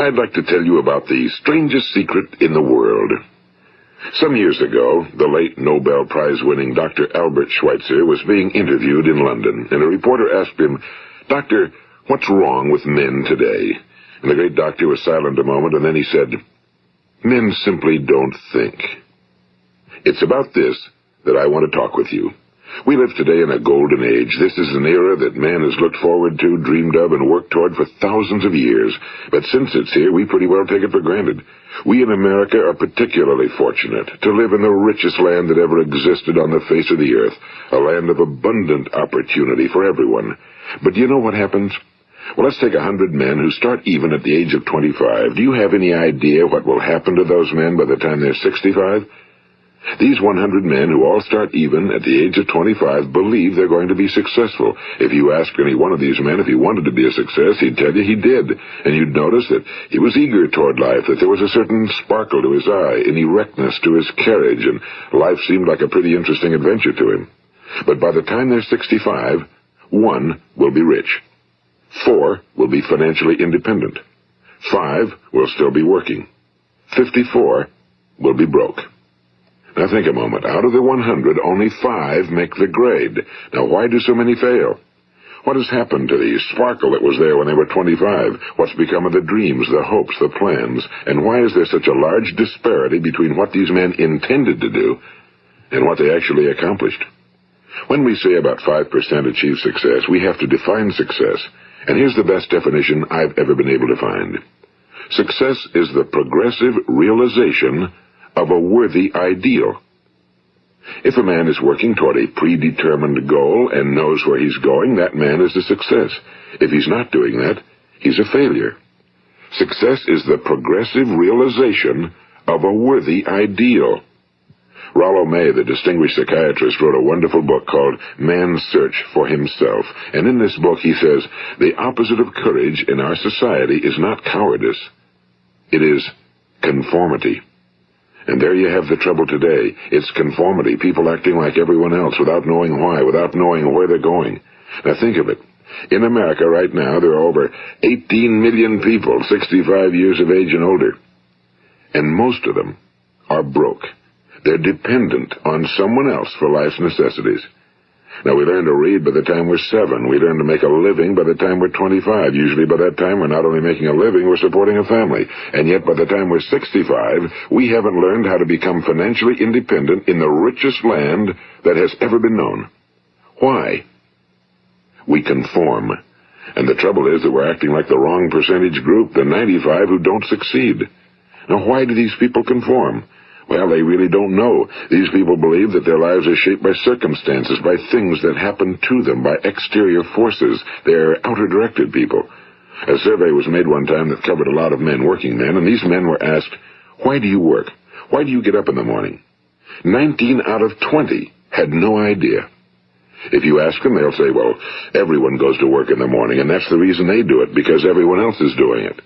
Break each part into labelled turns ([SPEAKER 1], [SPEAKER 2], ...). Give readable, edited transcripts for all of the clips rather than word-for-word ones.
[SPEAKER 1] I'd like to tell you about the strangest secret in the world. Some years ago, the late Nobel Prize-winning Dr. Albert Schweitzer was being interviewed in London, and a reporter asked him, "Doctor, what's wrong with men today?" And the great doctor was silent a moment, and then he said, "Men simply don't think." It's about this that I want to talk with you. We live today in a golden age. This is an era that man has looked forward to, dreamed of, and worked toward for thousands of years. But since it's here, we pretty well take it for granted. We in America are particularly fortunate to live in the richest land that ever existed on the face of the earth, a land of abundant opportunity for everyone. But do you know what happens? Well, let's take 100 men who start even at the age of 25. Do you have any idea what will happen to those men by the time they're 65? These 100 men who all start even at the age of 25 believe they're going to be successful. If you asked any one of these men if he wanted to be a success, he'd tell you he did. And you'd notice that he was eager toward life, that there was a certain sparkle to his eye, an erectness to his carriage, and life seemed like a pretty interesting adventure to him. But by the time they're 65, 1 will be rich. 4 will be financially independent. 5 will still be working. 54 will be broke. Now think a moment. Out of the 100, only 5 make the grade. Now why do so many fail? What has happened to the sparkle that was there when they were 25? What's become of the dreams, the hopes, the plans? And why is there such a large disparity between what these men intended to do and what they actually accomplished? When we say about 5% achieve success, we have to define success. And here's the best definition I've ever been able to find. Success is the progressive realization of a worthy ideal. If a man is working toward a predetermined goal and knows where he's going, that man is a success. If he's not doing that, he's a failure. Success is the progressive realization of a worthy ideal. Rollo May, the distinguished psychiatrist, wrote a wonderful book called Man's Search for Himself. And in this book he says, the opposite of courage in our society is not cowardice. It is conformity. And there you have the trouble today. It's conformity, people acting like everyone else without knowing why, without knowing where they're going. Now think of it. In America right now, there are over 18 million people 65 years of age and older. And most of them are broke. They're dependent on someone else for life's necessities. Now, we learn to read by the time we're 7. We learn to make a living by the time we're 25. Usually by that time, we're not only making a living, we're supporting a family. And yet, by the time we're 65, we haven't learned how to become financially independent in the richest land that has ever been known. Why? We conform. And the trouble is that we're acting like the wrong percentage group, the 95 who don't succeed. Now, why do these people conform? Well, they really don't know. These people believe that their lives are shaped by circumstances, by things that happen to them, by exterior forces. They're outer-directed people. A survey was made one time that covered a lot of men, working men, and these men were asked, "Why do you work? Why do you get up in the morning?" 19 out of 20 had no idea. If you ask them, they'll say, well, everyone goes to work in the morning, and that's the reason they do it, because everyone else is doing it.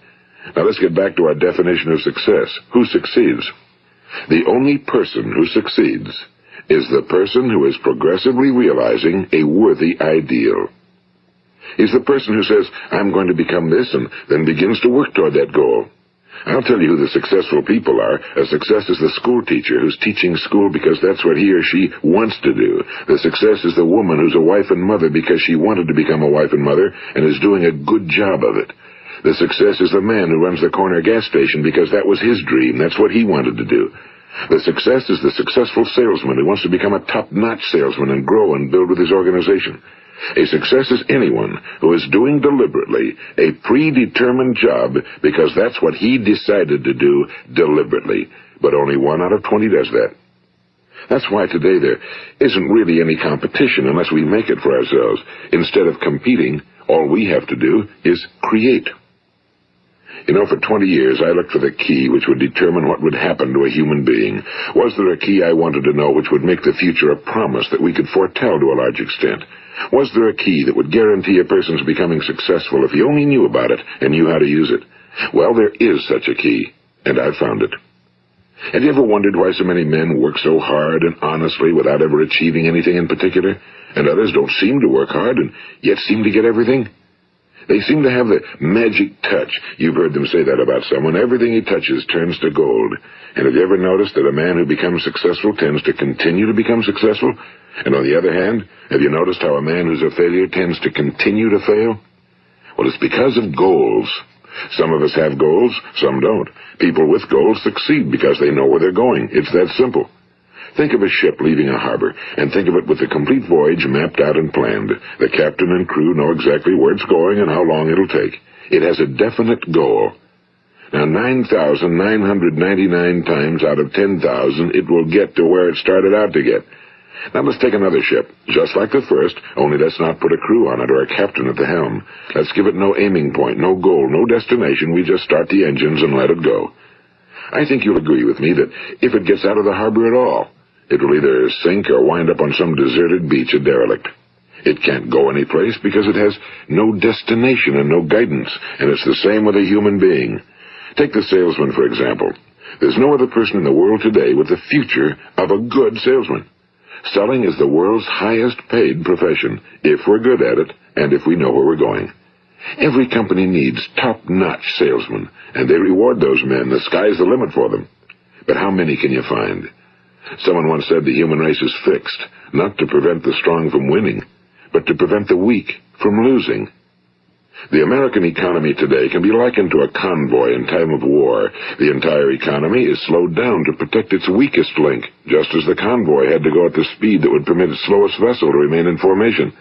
[SPEAKER 1] Now let's get back to our definition of success. Who succeeds? The only person who succeeds is the person who is progressively realizing a worthy ideal. He's the person who says, I'm going to become this, and then begins to work toward that goal. I'll tell you who the successful people are. A success is the school teacher who's teaching school because that's what he or she wants to do. The success is the woman who's a wife and mother because she wanted to become a wife and mother and is doing a good job of it. The success is the man who runs the corner gas station because that was his dream. That's what he wanted to do. The success is the successful salesman who wants to become a top-notch salesman and grow and build with his organization. A success is anyone who is doing deliberately a predetermined job because that's what he decided to do deliberately. But only 1 out of 20 does that. That's why today there isn't really any competition unless we make it for ourselves. Instead of competing, all we have to do is create. You know, for 20 years, I looked for the key which would determine what would happen to a human being. Was there a key I wanted to know which would make the future a promise that we could foretell to a large extent? Was there a key that would guarantee a person's becoming successful if he only knew about it and knew how to use it? Well, there is such a key, and I've found it. Have you ever wondered why so many men work so hard and honestly without ever achieving anything in particular, and others don't seem to work hard and yet seem to get everything? They seem to have the magic touch. You've heard them say that about someone. Everything he touches turns to gold. And have you ever noticed that a man who becomes successful tends to continue to become successful? And on the other hand, have you noticed how a man who's a failure tends to continue to fail? Well, it's because of goals. Some of us have goals, some don't. People with goals succeed because they know where they're going. It's that simple. Think of a ship leaving a harbor, and think of it with the complete voyage mapped out and planned. The captain and crew know exactly where it's going and how long it'll take. It has a definite goal. Now, 9,999 times out of 10,000, it will get to where it started out to get. Now let's take another ship, just like the first, only let's not put a crew on it or a captain at the helm. Let's give it no aiming point, no goal, no destination. We just start the engines and let it go. I think you'll agree with me that if it gets out of the harbor at all, it will either sink or wind up on some deserted beach, a derelict. It can't go anyplace because it has no destination and no guidance, and it's the same with a human being. Take the salesman, for example. There's no other person in the world today with the future of a good salesman. Selling is the world's highest paid profession, if we're good at it and if we know where we're going. Every company needs top-notch salesmen, and they reward those men. The sky's the limit for them. But how many can you find? Someone once said the human race is fixed, not to prevent the strong from winning, but to prevent the weak from losing. The American economy today can be likened to a convoy in time of war. The entire economy is slowed down to protect its weakest link, just as the convoy had to go at the speed that would permit its slowest vessel to remain in formation.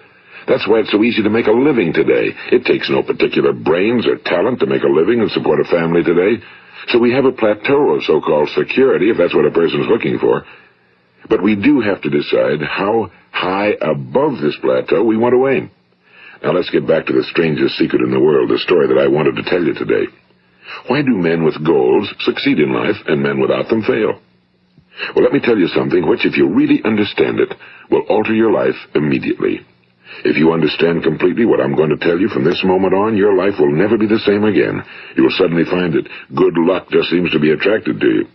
[SPEAKER 1] That's why it's so easy to make a living today. It takes no particular brains or talent to make a living and support a family today. So we have a plateau of so-called security, if that's what a person's looking for. But we do have to decide how high above this plateau we want to aim. Now let's get back to the strangest secret in the world, the story that I wanted to tell you today. Why do men with goals succeed in life and men without them fail? Well, let me tell you something which, if you really understand it, will alter your life immediately. If you understand completely what I'm going to tell you from this moment on, your life will never be the same again. You will suddenly find that good luck just seems to be attracted to you.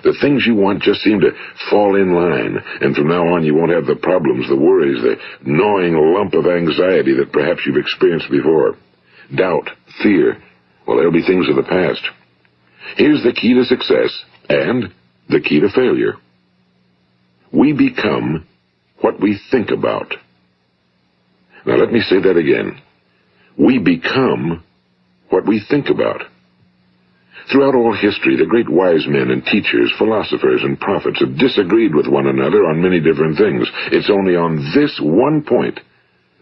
[SPEAKER 1] The things you want just seem to fall in line, and from now on you won't have the problems, the worries, the gnawing lump of anxiety that perhaps you've experienced before. Doubt, fear, well, they'll be things of the past. Here's the key to success and the key to failure. We become what we think about. Now let me say that again. We become what we think about. Throughout all history, the great wise men and teachers, philosophers and prophets have disagreed with one another on many different things. It's only on this one point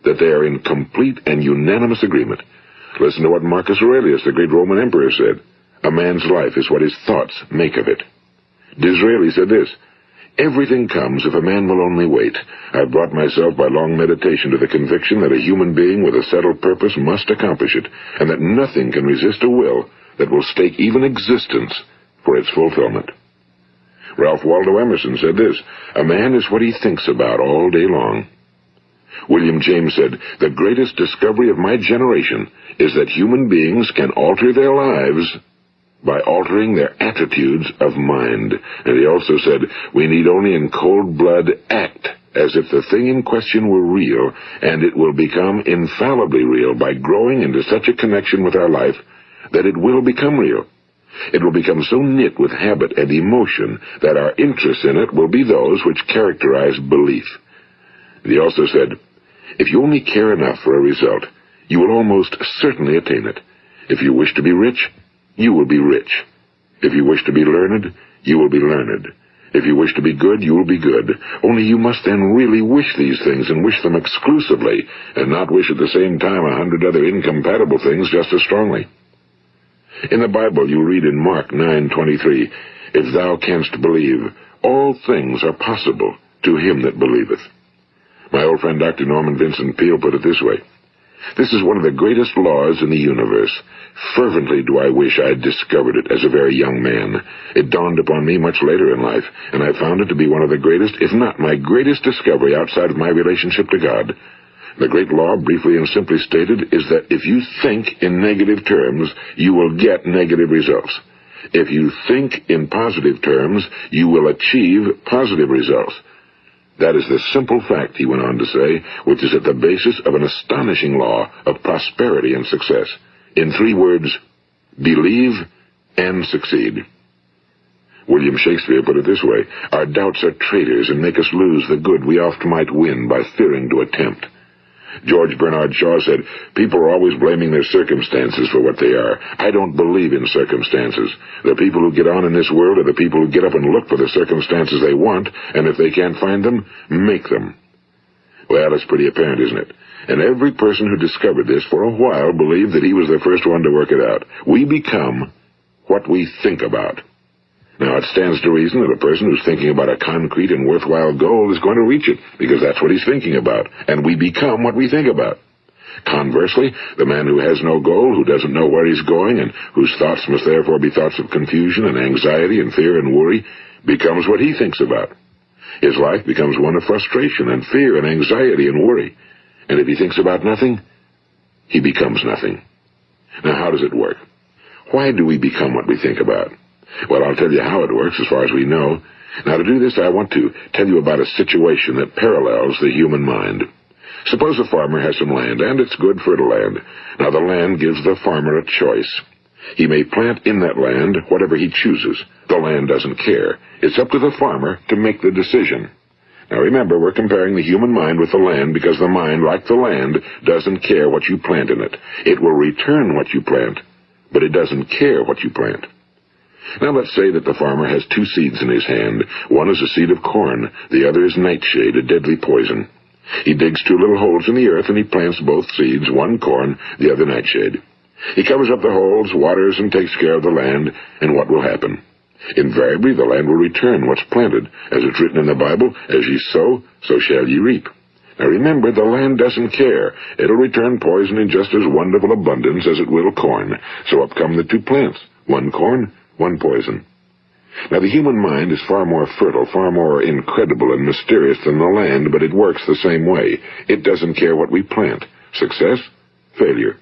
[SPEAKER 1] that they are in complete and unanimous agreement. Listen to what Marcus Aurelius, the great Roman emperor, said. A man's life is what his thoughts make of it. Disraeli said this, everything comes if a man will only wait. I've brought myself by long meditation to the conviction that a human being with a settled purpose must accomplish it, and that nothing can resist a will that will stake even existence for its fulfillment. Ralph Waldo Emerson said this, a man is what he thinks about all day long. William James said, the greatest discovery of my generation is that human beings can alter their lives by altering their attitudes of mind. And he also said, we need only in cold blood act as if the thing in question were real, and it will become infallibly real by growing into such a connection with our life that it will become real. It will become so knit with habit and emotion that our interest in it will be those which characterize belief. And he also said, if you only care enough for a result, you will almost certainly attain it. If you wish to be rich, you will be rich. If you wish to be learned, you will be learned. If you wish to be good, you will be good. Only you must then really wish these things and wish them exclusively, and not wish at the same time 100 other incompatible things just as strongly. In the Bible you read in Mark 9:23, if thou canst believe, all things are possible to him that believeth. My old friend Dr. Norman Vincent Peale put it this way, this is one of the greatest laws in the universe. Fervently do I wish I had discovered it as a very young man. It dawned upon me much later in life, and I found it to be one of the greatest, if not my greatest discovery outside of my relationship to God. The great law, briefly and simply stated, is that if you think in negative terms, you will get negative results. If you think in positive terms, you will achieve positive results. That is the simple fact, he went on to say, which is at the basis of an astonishing law of prosperity and success. In 3 words, believe and succeed. William Shakespeare put it this way: our doubts are traitors and make us lose the good we oft might win by fearing to attempt. George Bernard Shaw said, people are always blaming their circumstances for what they are. I don't believe in circumstances. The people who get on in this world are the people who get up and look for the circumstances they want, and if they can't find them, make them. Well, it's pretty apparent, isn't it? And every person who discovered this for a while believed that he was the first one to work it out. We become what we think about. Now, it stands to reason that a person who's thinking about a concrete and worthwhile goal is going to reach it, because that's what he's thinking about, and we become what we think about. Conversely, the man who has no goal, who doesn't know where he's going, and whose thoughts must therefore be thoughts of confusion and anxiety and fear and worry, becomes what he thinks about. His life becomes one of frustration and fear and anxiety and worry. And if he thinks about nothing, he becomes nothing. Now, how does it work? Why do we become what we think about? Well, I'll tell you how it works as far as we know. Now, to do this, I want to tell you about a situation that parallels the human mind. Suppose a farmer has some land, and it's good fertile land. Now, the land gives the farmer a choice. He may plant in that land whatever he chooses. The land doesn't care. It's up to the farmer to make the decision. Now, remember, we're comparing the human mind with the land because the mind, like the land, doesn't care what you plant in it. It will return what you plant, but it doesn't care what you plant. Now, let's say that the farmer has 2 seeds in his hand. One is a seed of corn. The other is nightshade, a deadly poison. He digs 2 little holes in the earth, and he plants both seeds, one corn, the other nightshade. He covers up the holes, waters, and takes care of the land, and what will happen? Invariably, the land will return what's planted. As it's written in the Bible, as ye sow, so shall ye reap. Now remember, the land doesn't care. It'll return poison in just as wonderful abundance as it will corn. So up come the 2 plants, one corn, one poison. Now, the human mind is far more fertile, far more incredible and mysterious than the land, but it works the same way. It doesn't care what we plant. Success, failure.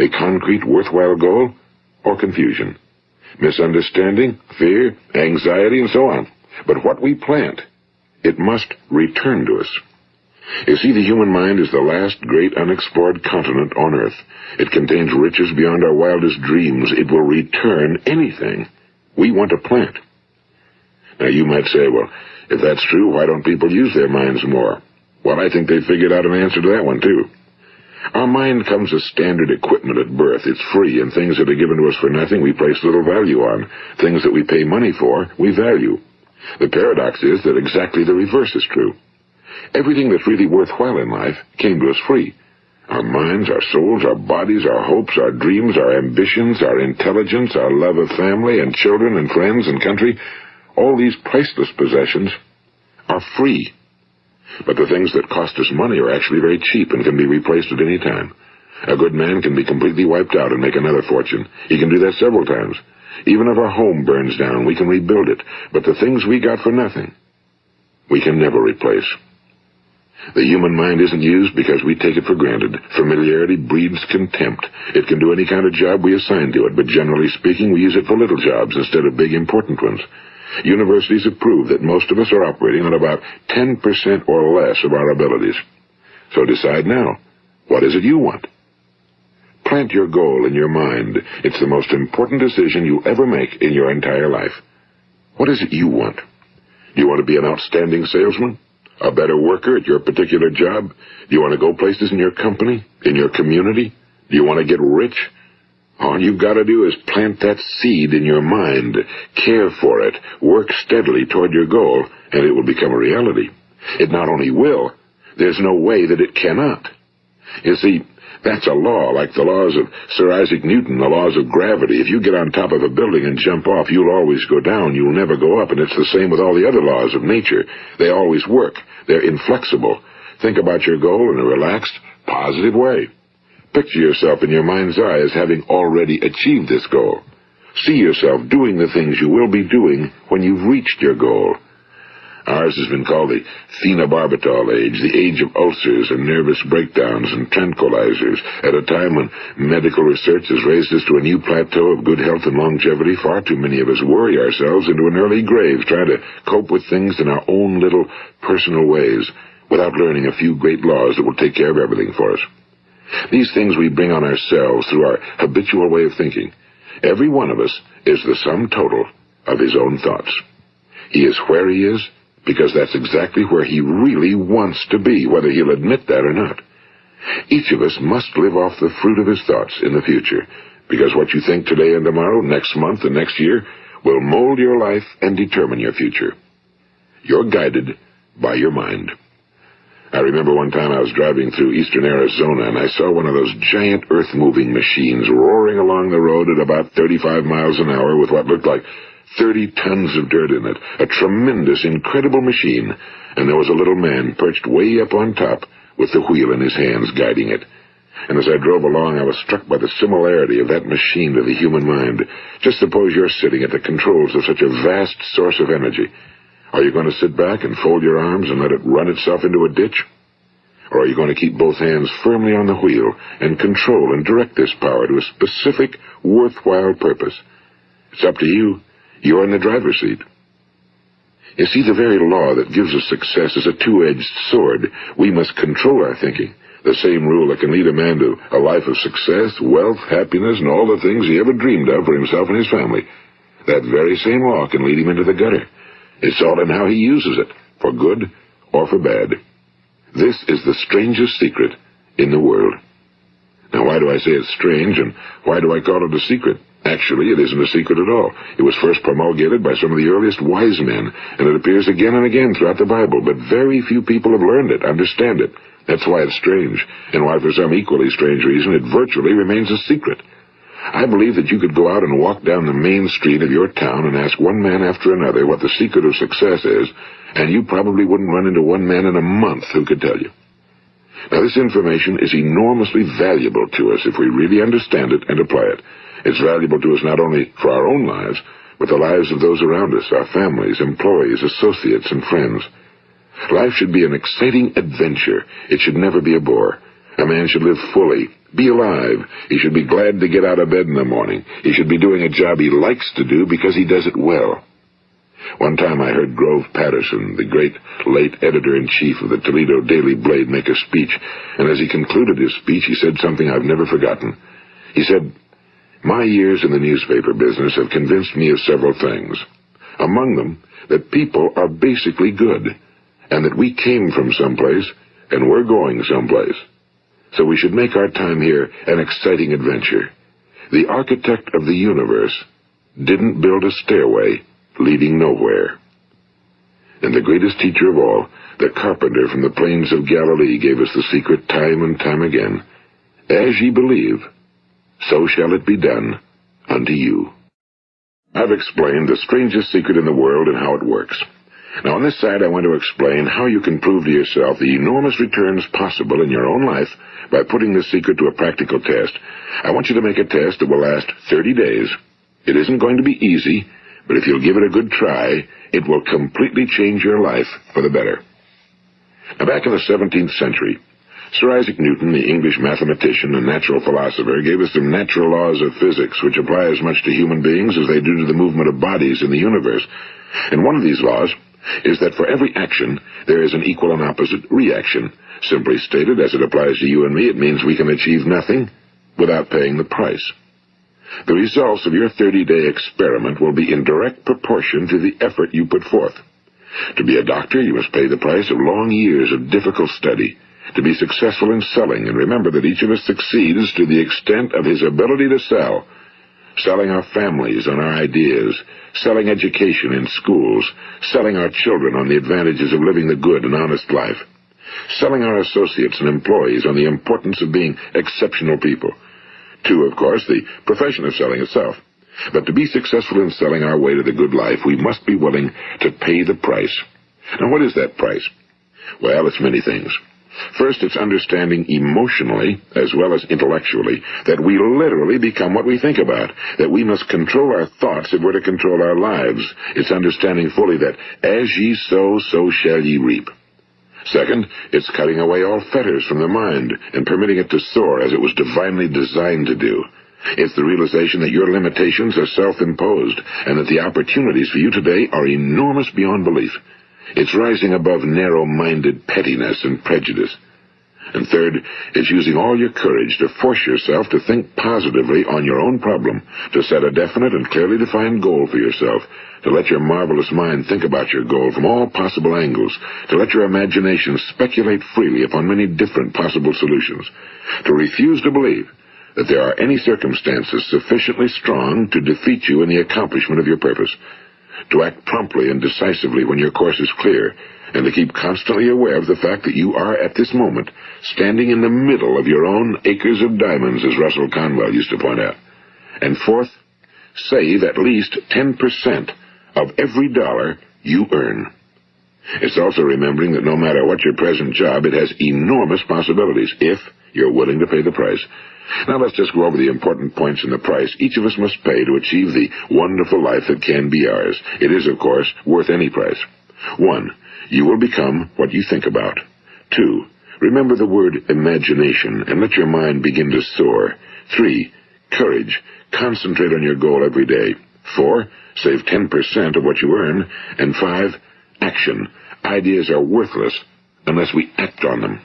[SPEAKER 1] A concrete, worthwhile goal, or confusion. Misunderstanding, fear, anxiety, and so on. But what we plant, it must return to us. You see, the human mind is the last great unexplored continent on Earth. It contains riches beyond our wildest dreams. It will return anything we want to plant. Now, you might say, well, if that's true, why don't people use their minds more? Well, I think they figured out an answer to that one, too. Our mind comes as standard equipment at birth. It's free, and things that are given to us for nothing we place little value on. Things that we pay money for, we value. The paradox is that exactly the reverse is true. Everything that's really worthwhile in life came to us free. Our minds, our souls, our bodies, our hopes, our dreams, our ambitions, our intelligence, our love of family and children and friends and country, all these priceless possessions are free. But the things that cost us money are actually very cheap and can be replaced at any time. A good man can be completely wiped out and make another fortune. He can do that several times. Even if our home burns down, we can rebuild it. But the things we got for nothing, we can never replace. The human mind isn't used because we take it for granted. Familiarity breeds contempt. It can do any kind of job we assign to it, but generally speaking, we use it for little jobs instead of big, important ones. Universities have proved that most of us are operating on about 10% or less of our abilities. So decide now, what is it you want? Plant your goal in your mind. It's the most important decision you'll ever make in your entire life. What is it you want? Do you want to be an outstanding salesman? A better worker at your particular job? Do you want to go places in your company? In your community? Do you want to get rich? All you've got to do is plant that seed in your mind, care for it, work steadily toward your goal, and it will become a reality. It not only will, there's no way that it cannot. You see, that's a law, like the laws of Sir Isaac Newton, the laws of gravity. If you get on top of a building and jump off, you'll always go down. You'll never go up, and it's the same with all the other laws of nature. They always work. They're inflexible. Think about your goal in a relaxed, positive way. Picture yourself in your mind's eye as having already achieved this goal. See yourself doing the things you will be doing when you've reached your goal. Ours has been called the phenobarbital age, the age of ulcers and nervous breakdowns and tranquilizers. At a time when medical research has raised us to a new plateau of good health and longevity, far too many of us worry ourselves into an early grave trying to cope with things in our own little personal ways without learning a few great laws that will take care of everything for us. These things we bring on ourselves through our habitual way of thinking. Every one of us is the sum total of his own thoughts. He is where he is because that's exactly where he really wants to be, whether he'll admit that or not. Each of us must live off the fruit of his thoughts in the future, because what you think today and tomorrow, next month and next year, will mold your life and determine your future. You're guided by your mind. I remember one time I was driving through eastern Arizona, and I saw one of those giant earth-moving machines roaring along the road at about 35 miles an hour with what looked like 30 tons of dirt in it. A tremendous, incredible machine, and there was a little man perched way up on top with the wheel in his hands guiding it. And as I drove along, I was struck by the similarity of that machine to the human mind. Just suppose you're sitting at the controls of such a vast source of energy. Are you going to sit back and fold your arms and let it run itself into a ditch? Or are you going to keep both hands firmly on the wheel and control and direct this power to a specific, worthwhile purpose? It's up to you. You're in the driver's seat. You see, the very law that gives us success is a two-edged sword. We must control our thinking. The same rule that can lead a man to a life of success, wealth, happiness, and all the things he ever dreamed of for himself and his family. That very same law can lead him into the gutter. It's all in how he uses it, for good or for bad. This is the strangest secret in the world. Now, why do I say it's strange, and why do I call it a secret? Actually, it isn't a secret at all. It was first promulgated by some of the earliest wise men, and it appears again and again throughout the Bible, but very few people have learned it, understand it. That's why it's strange, and why for some equally strange reason it virtually remains a secret. I believe that you could go out and walk down the main street of your town and ask one man after another what the secret of success is, and you probably wouldn't run into one man in a month who could tell you. Now, this information is enormously valuable to us if we really understand it and apply it. It's valuable to us not only for our own lives, but the lives of those around us, our families, employees, associates, and friends. Life should be an exciting adventure. It should never be a bore. A man should live fully, be alive. He should be glad to get out of bed in the morning. He should be doing a job he likes to do because he does it well. One time I heard Grove Patterson, the great late editor-in-chief of the Toledo Daily Blade, make a speech, and as he concluded his speech, he said something I've never forgotten. He said, "My years in the newspaper business have convinced me of several things. Among them, that people are basically good, and that we came from someplace, and we're going someplace. So we should make our time here an exciting adventure. The architect of the universe didn't build a stairway leading nowhere." And the greatest teacher of all, the carpenter from the plains of Galilee, gave us the secret time and time again. As ye believe, so shall it be done unto you. I've explained the strangest secret in the world and how it works. Now, on this side, I want to explain how you can prove to yourself the enormous returns possible in your own life by putting this secret to a practical test. I want you to make a test that will last 30 days. It isn't going to be easy, but if you'll give it a good try, it will completely change your life for the better. Now, back in the 17th century, Sir Isaac Newton, the English mathematician and natural philosopher, gave us some natural laws of physics which apply as much to human beings as they do to the movement of bodies in the universe. And one of these laws is that for every action, there is an equal and opposite reaction. Simply stated, as it applies to you and me, it means we can achieve nothing without paying the price. The results of your 30-day experiment will be in direct proportion to the effort you put forth. To be a doctor, you must pay the price of long years of difficult study. To be successful in selling, and remember that each of us succeeds to the extent of his ability to sell. Selling our families on our ideas, selling education in schools, selling our children on the advantages of living the good and honest life, selling our associates and employees on the importance of being exceptional people. To, of course, the profession of selling itself. But to be successful in selling our way to the good life, we must be willing to pay the price. Now, what is that price? Well, it's many things. First, it's understanding emotionally, as well as intellectually, that we literally become what we think about, that we must control our thoughts if we're to control our lives. It's understanding fully that as ye sow, so shall ye reap. Second, it's cutting away all fetters from the mind and permitting it to soar as it was divinely designed to do. It's the realization that your limitations are self-imposed and that the opportunities for you today are enormous beyond belief. It's rising above narrow-minded pettiness and prejudice. And third, it's using all your courage to force yourself to think positively on your own problem, to set a definite and clearly defined goal for yourself, to let your marvelous mind think about your goal from all possible angles, to let your imagination speculate freely upon many different possible solutions, to refuse to believe that there are any circumstances sufficiently strong to defeat you in the accomplishment of your purpose, to act promptly and decisively when your course is clear, and to keep constantly aware of the fact that you are, at this moment, standing in the middle of your own acres of diamonds, as Russell Conwell used to point out. And fourth, save at least 10% of every dollar you earn. It's also remembering that no matter what your present job, it has enormous possibilities, if you're willing to pay the price. Now let's just go over the important points in the price each of us must pay to achieve the wonderful life that can be ours. It is, of course, worth any price. 1. You will become what you think about. 2. Remember the word imagination and let your mind begin to soar. 3. Courage. Concentrate on your goal every day. 4. Save 10% of what you earn. And 5. Action. Ideas are worthless unless we act on them.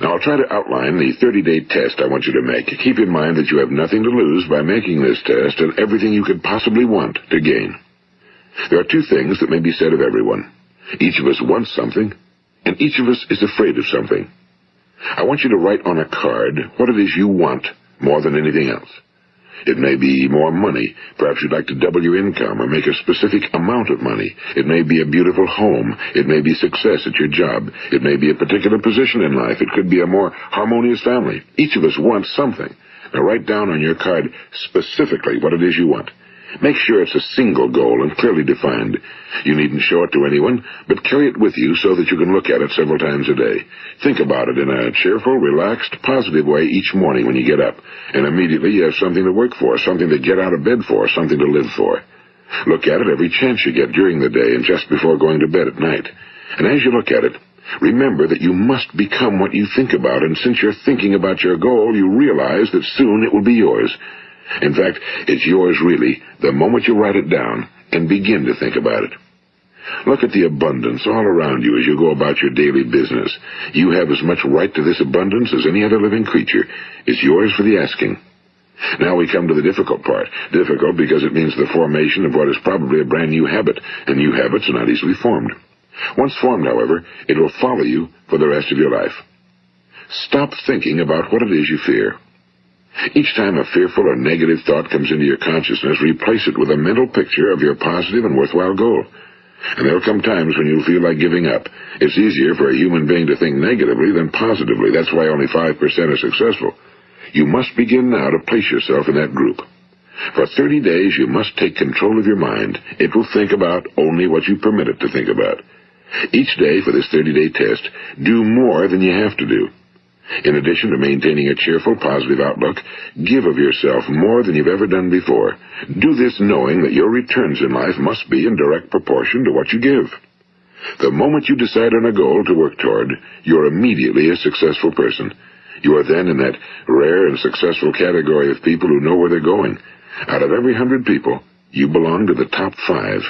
[SPEAKER 1] Now, I'll try to outline the 30-day test I want you to make. Keep in mind that you have nothing to lose by making this test and everything you could possibly want to gain. There are 2 things that may be said of everyone. Each of us wants something, and each of us is afraid of something. I want you to write on a card what it is you want more than anything else. It may be more money. Perhaps you'd like to double your income or make a specific amount of money. It may be a beautiful home. It may be success at your job. It may be a particular position in life. It could be a more harmonious family. Each of us wants something. Now write down on your card specifically what it is you want. Make sure it's a single goal and clearly defined. You needn't show it to anyone, but carry it with you so that you can look at it several times a day. Think about it in a cheerful, relaxed, positive way each morning when you get up, and immediately you have something to work for, something to get out of bed for, something to live for. Look at it every chance you get during the day and just before going to bed at night. And as you look at it, remember that you must become what you think about, and since you're thinking about your goal, you realize that soon it will be yours. In fact, it's yours really the moment you write it down and begin to think about it. Look at the abundance all around you as you go about your daily business. You have as much right to this abundance as any other living creature. It's yours for the asking. Now we come to the difficult part. Difficult because it means the formation of what is probably a brand new habit, and new habits are not easily formed. Once formed, however, it will follow you for the rest of your life. Stop thinking about what it is you fear. Each time a fearful or negative thought comes into your consciousness, replace it with a mental picture of your positive and worthwhile goal. And there will come times when you'll feel like giving up. It's easier for a human being to think negatively than positively. That's why only 5% are successful. You must begin now to place yourself in that group. For 30 days, you must take control of your mind. It will think about only what you permit it to think about. Each day for this 30-day test, do more than you have to do. In addition to maintaining a cheerful, positive outlook, give of yourself more than you've ever done before. Do this knowing that your returns in life must be in direct proportion to what you give. The moment you decide on a goal to work toward, you're immediately a successful person. You are then in that rare and successful category of people who know where they're going. Out of every 100 people, you belong to the top 5.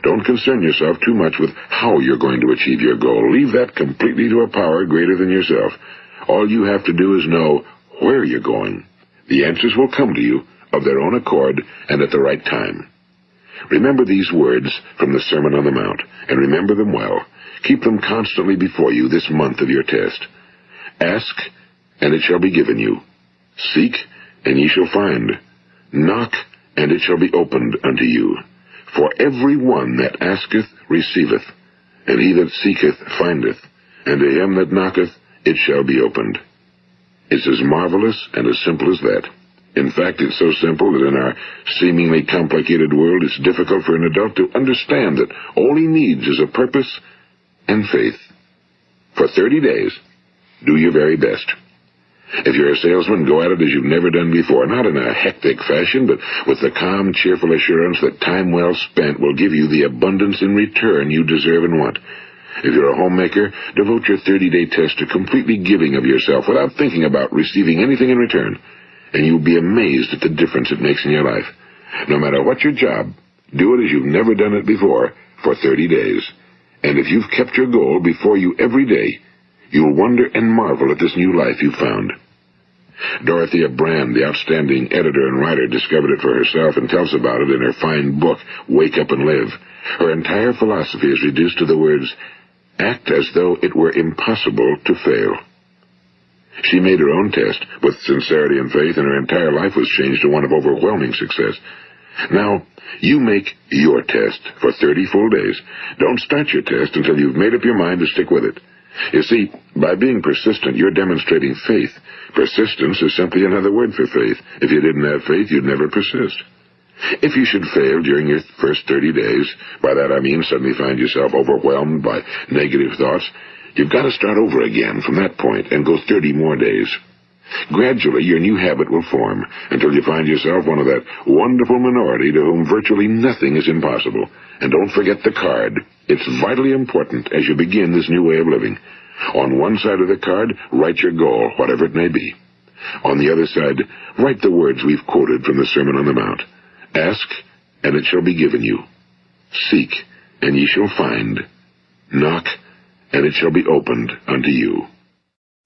[SPEAKER 1] Don't concern yourself too much with how you're going to achieve your goal. Leave that completely to a power greater than yourself. All you have to do is know where you're going. The answers will come to you of their own accord and at the right time. Remember these words from the Sermon on the Mount, and remember them well. Keep them constantly before you this month of your test. Ask, and it shall be given you. Seek, and ye shall find. Knock, and it shall be opened unto you. For every one that asketh receiveth, and he that seeketh findeth, and to him that knocketh it shall be opened. It's as marvelous and as simple as that. In fact, it's so simple that in our seemingly complicated world, it's difficult for an adult to understand that all he needs is a purpose and faith. For 30 days, Do your very best. If you're a salesman, go at it as you've never done before, not in a hectic fashion, but with the calm, cheerful assurance that time well spent will give you the abundance in return you deserve and want. If you're a homemaker, devote your 30-day test to completely giving of yourself without thinking about receiving anything in return, and you'll be amazed at the difference it makes in your life. No matter what your job, do it as you've never done it before for 30 days. And if you've kept your goal before you every day, you'll wonder and marvel at this new life you've found. Dorothea Brand, the outstanding editor and writer, discovered it for herself and tells about it in her fine book, Wake Up and Live. Her entire philosophy is reduced to the words, act as though it were impossible to fail. She made her own test with sincerity and faith, and her entire life was changed to one of overwhelming success. Now, you make your test for 30 full days. Don't start your test until you've made up your mind to stick with it. You see, by being persistent, you're demonstrating faith. Persistence is simply another word for faith. If you didn't have faith, you'd never persist. If you should fail during your first 30 days, by that I mean suddenly find yourself overwhelmed by negative thoughts, you've got to start over again from that point and go 30 more days. Gradually, your new habit will form until you find yourself one of that wonderful minority to whom virtually nothing is impossible. And don't forget the card. It's vitally important as you begin this new way of living. On one side of the card, write your goal, whatever it may be. On the other side, write the words we've quoted from the Sermon on the Mount. Ask, and it shall be given you. Seek, and ye shall find. Knock, and it shall be opened unto you.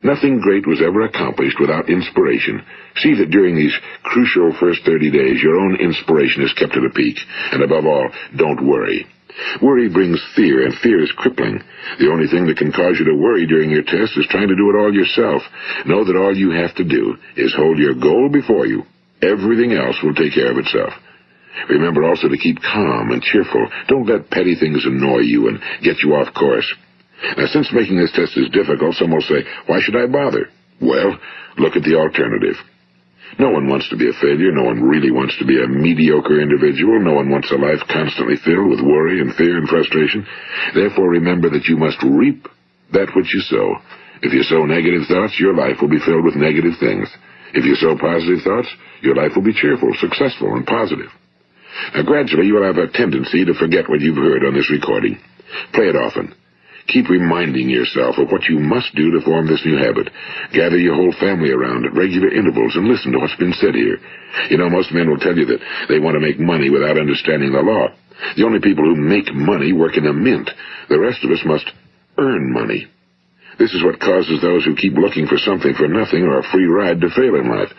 [SPEAKER 1] Nothing great was ever accomplished without inspiration. See that during these crucial first 30 days, your own inspiration is kept at a peak. And above all, don't worry. Worry brings fear, and fear is crippling. The only thing that can cause you to worry during your test is trying to do it all yourself. Know that all you have to do is hold your goal before you. Everything else will take care of itself. Remember also to keep calm and cheerful. Don't let petty things annoy you and get you off course. Now, since making this test is difficult, some will say, why should I bother? Well, look at the alternative. No one wants to be a failure. No one really wants to be a mediocre individual. No one wants a life constantly filled with worry and fear and frustration. Therefore, remember that you must reap that which you sow. If you sow negative thoughts, your life will be filled with negative things. If you sow positive thoughts, your life will be cheerful, successful, and positive. Now, gradually, you will have a tendency to forget what you've heard on this recording. Play it often. Keep reminding yourself of what you must do to form this new habit. Gather your whole family around at regular intervals and listen to what's been said here. You know, most men will tell you that they want to make money without understanding the law. The only people who make money work in a mint. The rest of us must earn money. This is what causes those who keep looking for something for nothing or a free ride to fail in life.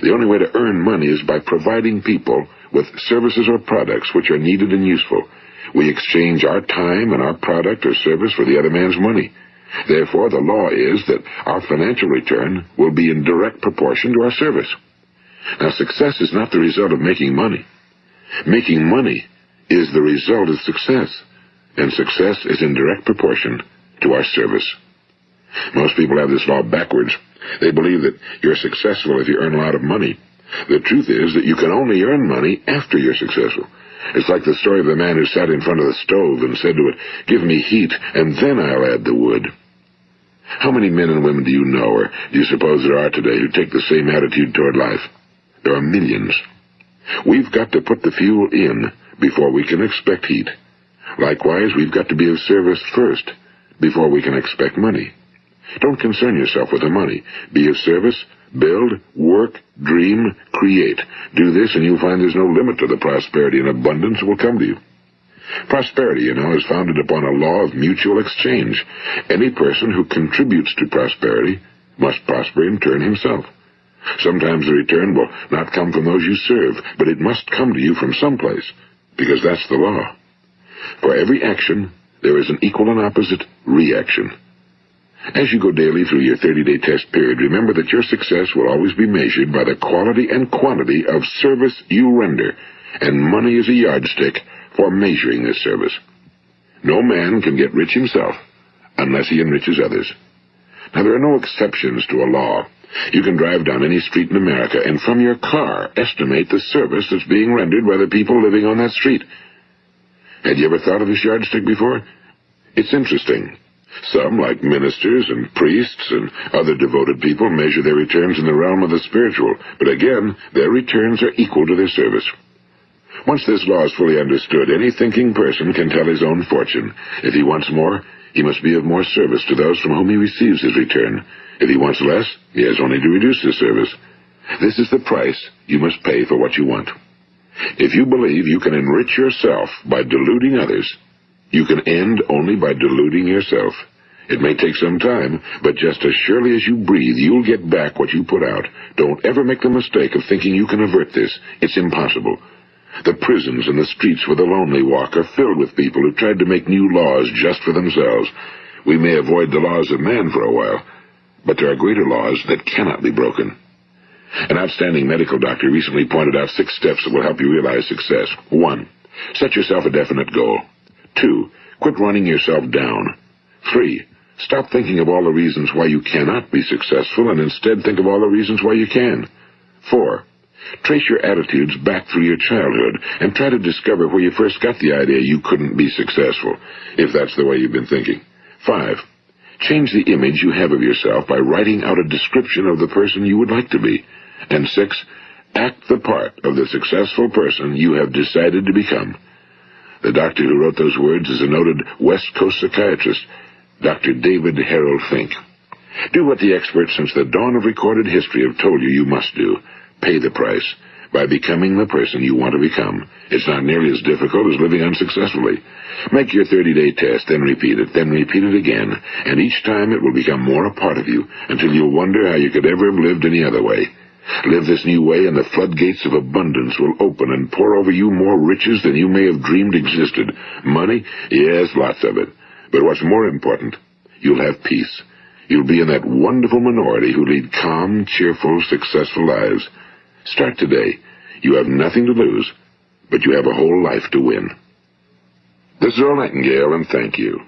[SPEAKER 1] The only way to earn money is by providing people with services or products which are needed and useful. We exchange our time and our product or service for the other man's money. Therefore, the law is that our financial return will be in direct proportion to our service. Now, success is not the result of making money. Making money is the result of success, and success is in direct proportion to our service. Most people have this law backwards. They believe that you're successful if you earn a lot of money. The truth is that you can only earn money after you're successful. It's like the story of the man who sat in front of the stove and said to it, "Give me heat, and then I'll add the wood." How many men and women do you know, or do you suppose there are today, who take the same attitude toward life? There are millions. We've got to put the fuel in before we can expect heat. Likewise, we've got to be of service first before we can expect money. Don't concern yourself with the money. Be of service, build, work, dream, create. Do this, and you'll find there's no limit to the prosperity and abundance that will come to you. Prosperity, is founded upon a law of mutual exchange. Any person who contributes to prosperity must prosper in turn himself. Sometimes the return will not come from those you serve, but it must come to you from someplace, because that's the law. For every action, there is an equal and opposite reaction. As you go daily through your 30-day test period, remember that your success will always be measured by the quality and quantity of service you render, and money is a yardstick for measuring this service. No man can get rich himself unless he enriches others. Now, there are no exceptions to a law. You can drive down any street in America and from your car estimate the service that's being rendered by the people living on that street. Had you ever thought of this yardstick before? It's interesting. Some, like ministers and priests and other devoted people, measure their returns in the realm of the spiritual, but again, their returns are equal to their service. Once this law is fully understood, any thinking person can tell his own fortune. If he wants more, he must be of more service to those from whom he receives his return. If he wants less, he has only to reduce his service. This is the price you must pay for what you want. If you believe you can enrich yourself by deluding others, you can end only by deluding yourself. It may take some time, but just as surely as you breathe, you'll get back what you put out. Don't ever make the mistake of thinking you can avert this. It's impossible. The prisons and the streets where the lonely walk are filled with people who tried to make new laws just for themselves. We may avoid the laws of man for a while, but there are greater laws that cannot be broken. An outstanding medical doctor recently pointed out 6 steps that will help you realize success. 1. Set yourself a definite goal. 2. Quit running yourself down. 3. Stop thinking of all the reasons why you cannot be successful and instead think of all the reasons why you can. 4. Trace your attitudes back through your childhood and try to discover where you first got the idea you couldn't be successful, if that's the way you've been thinking. 5. Change the image you have of yourself by writing out a description of the person you would like to be. And 6. Act the part of the successful person you have decided to become. The doctor who wrote those words is a noted West Coast psychiatrist, Dr. David Harold Fink. Do what the experts since the dawn of recorded history have told you you must do. Pay the price by becoming the person you want to become. It's not nearly as difficult as living unsuccessfully. Make your 30-day test, then repeat it again, and each time it will become more a part of you until you'll wonder how you could ever have lived any other way. Live this new way, and the floodgates of abundance will open and pour over you more riches than you may have dreamed existed. Money? Yes, lots of it. But what's more important, you'll have peace. You'll be in that wonderful minority who lead calm, cheerful, successful lives. Start today. You have nothing to lose, but you have a whole life to win. This is Earl Nightingale, and thank you.